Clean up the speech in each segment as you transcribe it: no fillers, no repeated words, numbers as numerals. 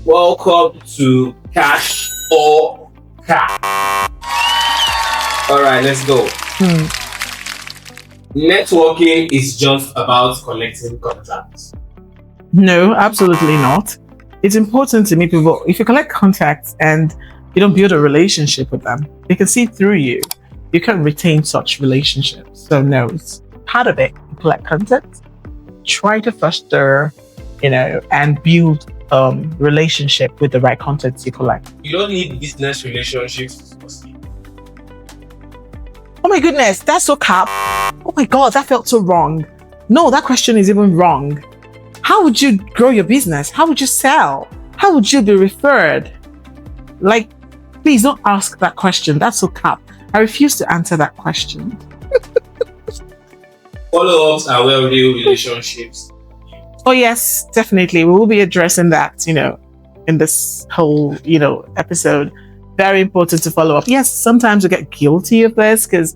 Welcome to Cash or Cash. All right, let's go. Networking is just about collecting contacts. No, absolutely not. It's important to meet people. If you collect contacts and you don't build a relationship with them, they can see through you. You can't retain such relationships. So no, it's part of it. You collect contacts, try to foster, and build relationship with the right contacts you collect. You don't need business relationships to succeed. Oh my goodness, that's so cap. Oh my God, that felt so wrong. No, that question is even wrong. How would you grow your business? How would you sell? How would you be referred? Like, please don't ask that question. That's so cap. I refuse to answer that question. Follow-ups are where real relationships. Oh yes, definitely. We will be addressing that, in this whole, episode. Very important to follow up. Yes, sometimes we get guilty of this because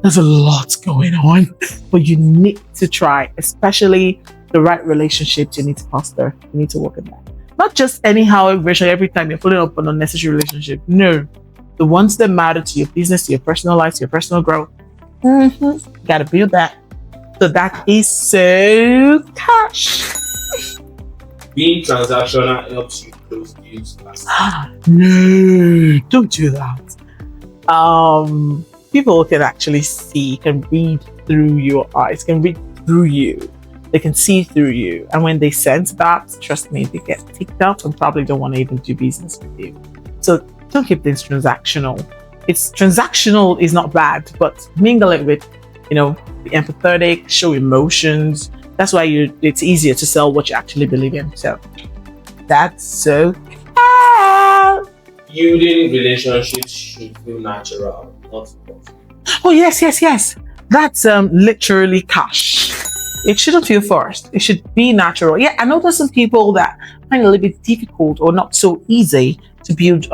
there's a lot going on, but you need to try, especially the right relationships you need to foster. You need to work on that. Not just anyhow, every time you're following up on unnecessary relationship. No, the ones that matter to your business, to your personal life, to your personal growth. You gotta build that. So that is so cash. Being transactional helps you close deals faster. No, don't do that. People can actually see, can read through your eyes, can read through you. They can see through you. And when they sense that, trust me, they get ticked off and probably don't want to even do business with you. So don't keep things transactional. It's transactional is not bad, but mingle it with, be empathetic, show emotions. That's why it's easier to sell what you actually believe in. So that's so Building relationships should feel natural, not forced. Oh yes. That's literally cash. It shouldn't feel forced. It should be natural. Yeah, I know there's some people that find it a little bit difficult or not so easy to build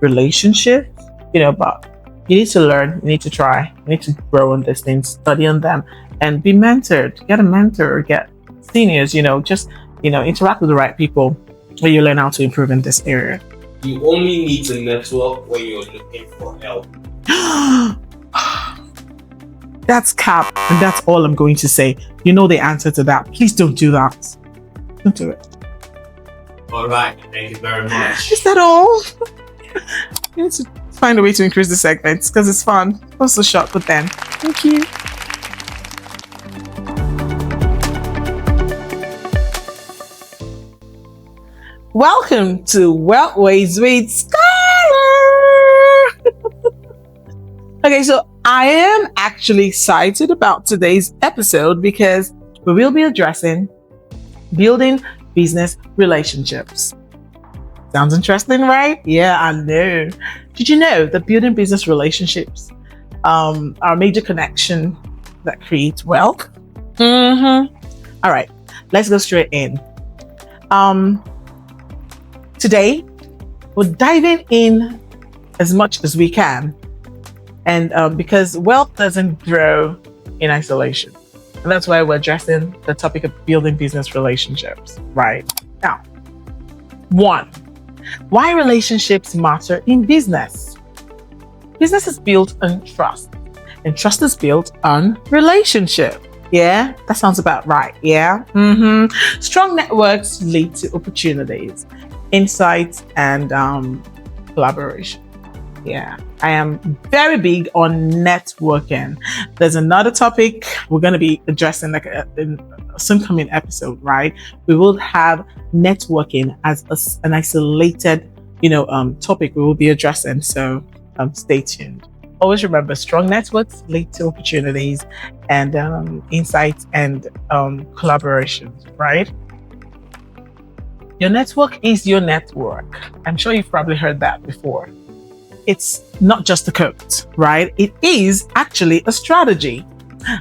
relationships, but you need to learn, you need to try, you need to grow on these things, study on them, and be mentored. Get a mentor, get seniors, just interact with the right people where you learn how to improve in this area. You only need to network when you're looking for help. That's cap, and that's all I'm going to say. You know the answer to that. Please don't do that. Don't do it. All right, thank you very much. Is that all? You need to find a way to increase the segments because it's fun. Also short, but then. Thank you. Welcome to Wealth Ways with Schola. Okay, so I am actually excited about today's episode because we will be addressing building business relationships. Sounds interesting, right? Yeah, I know. Did you know that building business relationships are a major connection that creates wealth? All right, let's go straight in. Today, we're diving in as much as we can. And because wealth doesn't grow in isolation. And that's why we're addressing the topic of building business relationships right now. 1, why relationships matter in business. Business is built on trust, and trust is built on relationship. Yeah, that sounds about right. Yeah. Strong networks lead to opportunities, insights, and collaboration. Yeah, I am very big on networking. There's another topic we're going to be addressing in some coming episode, right? We will have networking as an isolated, topic we will be addressing. So stay tuned. Always remember, strong networks lead to opportunities and insights and collaborations, right? Your network is your network. I'm sure you've probably heard that before. It's not just a quote, right? It is actually a strategy.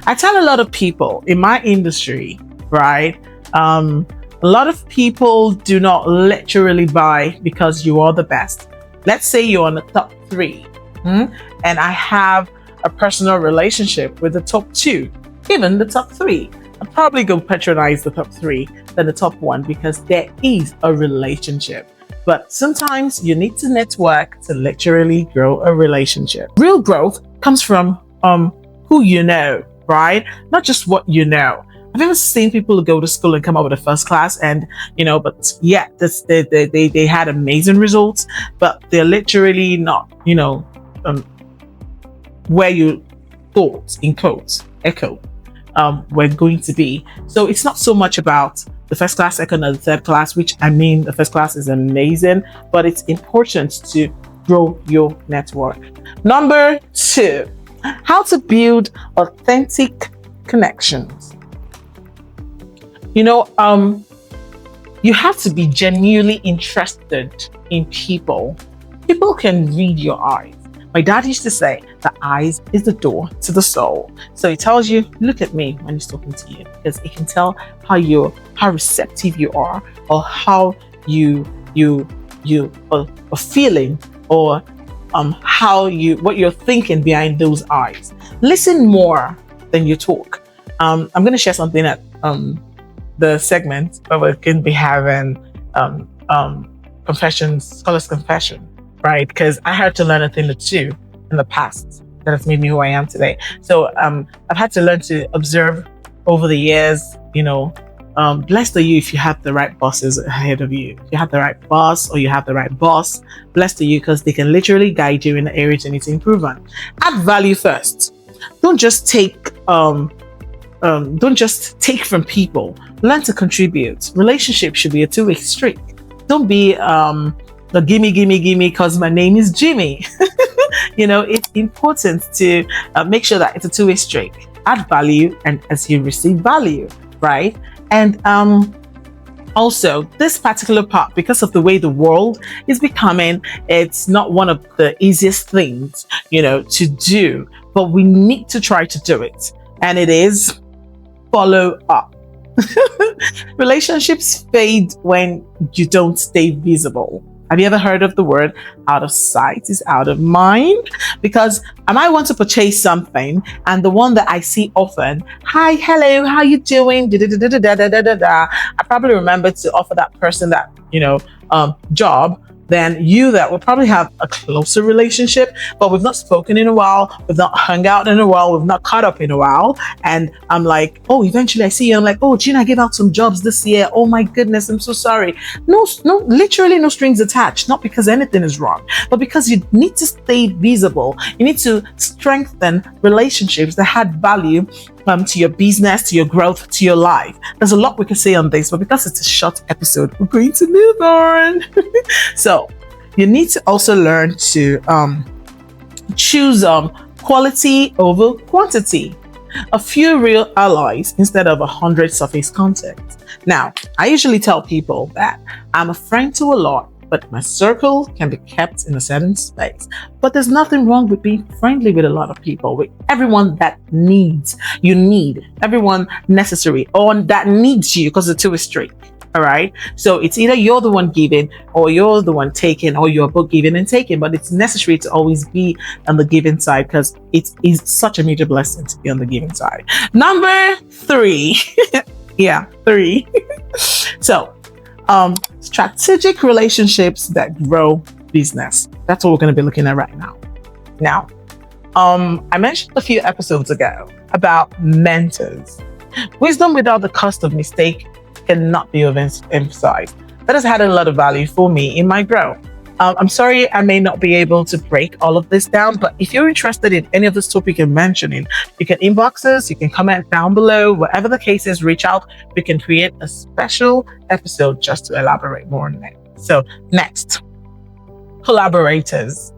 I tell a lot of people in my industry, right? A lot of people do not literally buy because you are the best. Let's say you're on the top 3, and I have a personal relationship with the top 2, even the top 3. I'll probably go patronize the top 3 than the top 1 because there is a relationship. But sometimes you need to network to literally grow a relationship. Real growth comes from who you know, right? Not just what you know. I've ever seen people who go to school and come out with a first class, and but yeah, they had amazing results, but they're literally not, where you thought, in quotes, echo, we're going to be. So it's not so much about the first class, second, or the third class, which I mean, the first class is amazing, but it's important to grow your network. Number 2, how to build authentic connections. You have to be genuinely interested in people. People can read your eyes. My dad used to say, the eyes is the door to the soul. So he tells you, look at me when he's talking to you, because it can tell how receptive you are, or how you are feeling, or what you're thinking behind those eyes. Listen more than you talk. I'm going to share something at the segment where we're going to be having Schola's confession, right? Because I had to learn a thing or two in the past that has made me who I am today. So I've had to learn to observe over the years. Blessed are you if you have the right bosses ahead of you. If you have the right boss, or you have the right boss, blessed are you, because they can literally guide you in the areas you need to improve on. Add value first. Don't just take from people. Learn to contribute. Relationships should be a two-way street. Don't be the gimme, cause my name is Jimmy. It's important to make sure that it's a two-way street. Add value, and as you receive value, right? And also, this particular part, because of the way the world is becoming, it's not one of the easiest things, to do, but we need to try to do it. And it is follow up. Relationships fade when you don't stay visible. Have you ever heard of the word out of sight is out of mind? Because I might want to purchase something, and the one that I see often, hi, hello, how you doing? I probably remember to offer that person that, job, than you that will probably have a closer relationship, but we've not spoken in a while, we've not hung out in a while, we've not caught up in a while. And I'm like, oh, eventually I see you, I'm like, oh, Gina, I gave out some jobs this year. Oh my goodness, I'm so sorry. No, literally no strings attached, not because anything is wrong, but because you need to stay visible. You need to strengthen relationships that had value to your business, to your growth, to your life. There's a lot we can say on this, but because it's a short episode, we're going to move on. So you need to also learn to choose quality over quantity. A few real allies instead of 100 surface contacts. Now, I usually tell people that I'm a friend to a lot, but my circle can be kept in a certain space. But there's nothing wrong with being friendly with a lot of people, with everyone that you need, everyone necessary, or that needs you, because it's two-way street. All right. So it's either you're the one giving, or you're the one taking, or you're both giving and taking, but it's necessary to always be on the giving side, because it is such a major blessing to be on the giving side. Number 3. Yeah, 3. So, strategic relationships that grow business. That's what we're going to be looking at right now. Now, I mentioned a few episodes ago about mentors. Wisdom without the cost of mistake cannot be emphasized. That has had a lot of value for me in my growth. I'm sorry I may not be able to break all of this down, but if you're interested in any of this topic I'm mentioning, you can inbox us, you can comment down below. Whatever the case is, reach out. We can create a special episode just to elaborate more on that. So next, collaborators.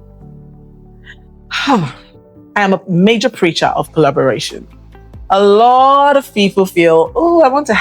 I am a major preacher of collaboration. A lot of people feel, oh, I want to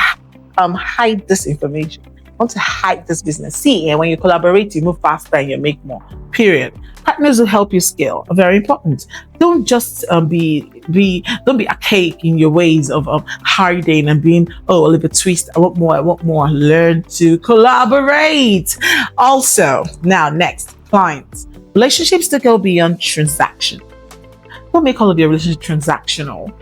hide this information. I want to hide this business. See, and when you collaborate, you move faster and you make more. Period. Partners will help you scale. Very important. Don't just be archaic in your ways of hiding and being, oh, a little bit twist. I want more. Learn to collaborate. Also, now next, clients. Relationships that go beyond transaction. Don't make all of your relationships transactional.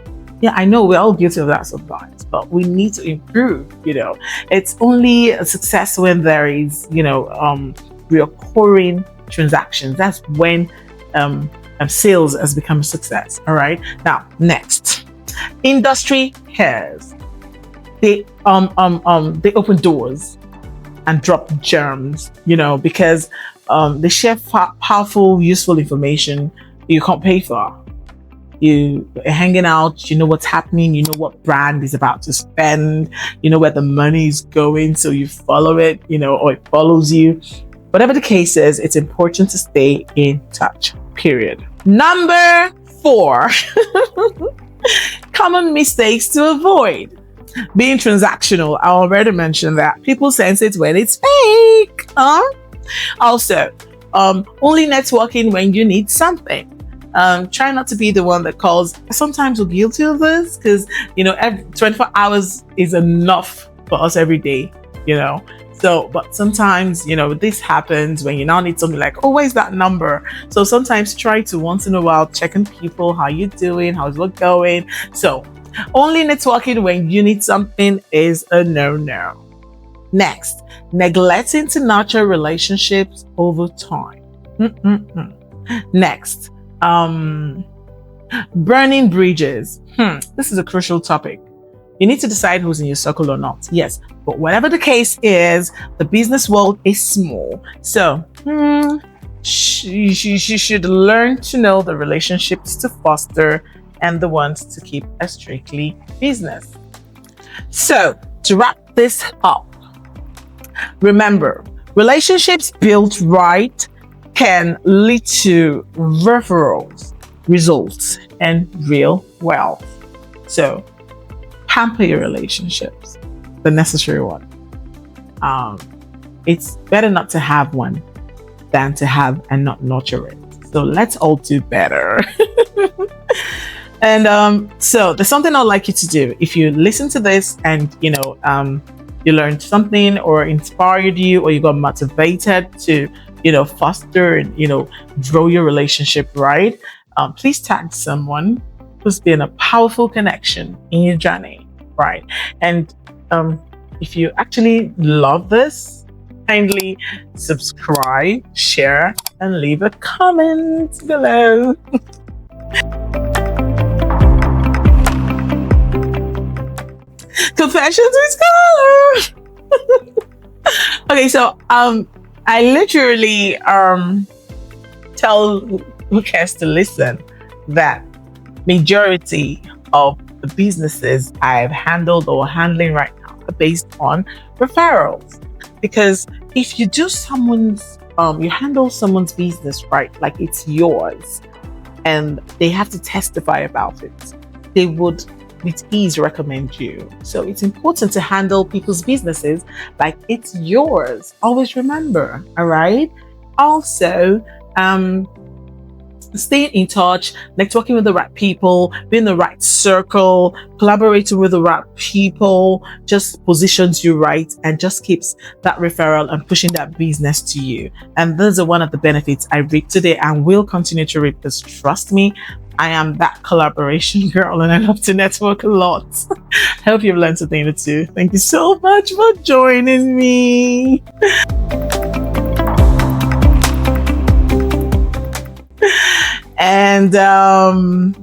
Yeah, I know we're all guilty of that sometimes, but we need to improve. It's only a success when there is, recurring transactions. That's when sales has become a success. All right. Now, next, industry hairs. They open doors and drop germs, because they share powerful, useful information you can't pay for. You are hanging out, you know what's happening, you know what brand is about to spend, you know where the money is going, so you follow it, or it follows you. Whatever the case is, it's important to stay in touch, period. Number 4, common mistakes to avoid. Being transactional. I already mentioned that. People sense it when it's fake. Also, only networking when you need something. Try not to be the one that calls. Sometimes we're guilty of this because, every 24 hours is enough for us every day, So, but sometimes, this happens when you now need something like, oh, where's that number? So sometimes try to once in a while check on people, how you doing, how's work going? So only networking when you need something is a no-no. Next, neglecting to nurture relationships over time. Next, burning bridges. This is a crucial topic. You need to decide who's in your circle or not. Yes, but whatever the case is, the business world is small. So she should learn to know the relationships to foster and the ones to keep a strictly business. So to wrap this up, remember, relationships built right can lead to referrals, results, and real wealth. So pamper your relationships, the necessary one. It's better not to have one than to have and not nurture it. So let's all do better. And so there's something I'd like you to do. If you listen to this and you learned something or inspired you, or you got motivated to foster and grow your relationship, right? Please tag someone who's been a powerful connection in your journey, right? And if you actually love this, kindly subscribe, share, and leave a comment below. Confessions with Schola. Okay, so I literally tell who cares to listen that majority of the businesses I've handled or handling right now are based on referrals. Because if you do you handle someone's business, right, like it's yours, and they have to testify about it, they would with ease recommend you. So it's important to handle people's businesses like it's yours. Always remember, all right? Also, staying in touch, networking with the right people, being in the right circle, collaborating with the right people, just positions you right and just keeps that referral and pushing that business to you. And those are one of the benefits I reap today and will continue to reap, because trust me, I am that collaboration girl and I love to network a lot. I hope you've learned something or two. Thank you so much for joining me. And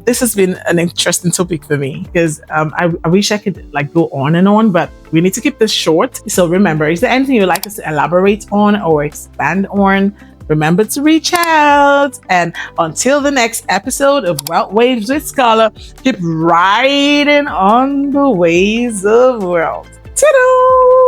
this has been an interesting topic for me, because I wish I could go on and on, but we need to keep this short. So remember, is there anything you'd like us to elaborate on or expand on? Remember to reach out. And until the next episode of Wealth Waves with Schola, keep riding on the waves of wealth. Ta-da!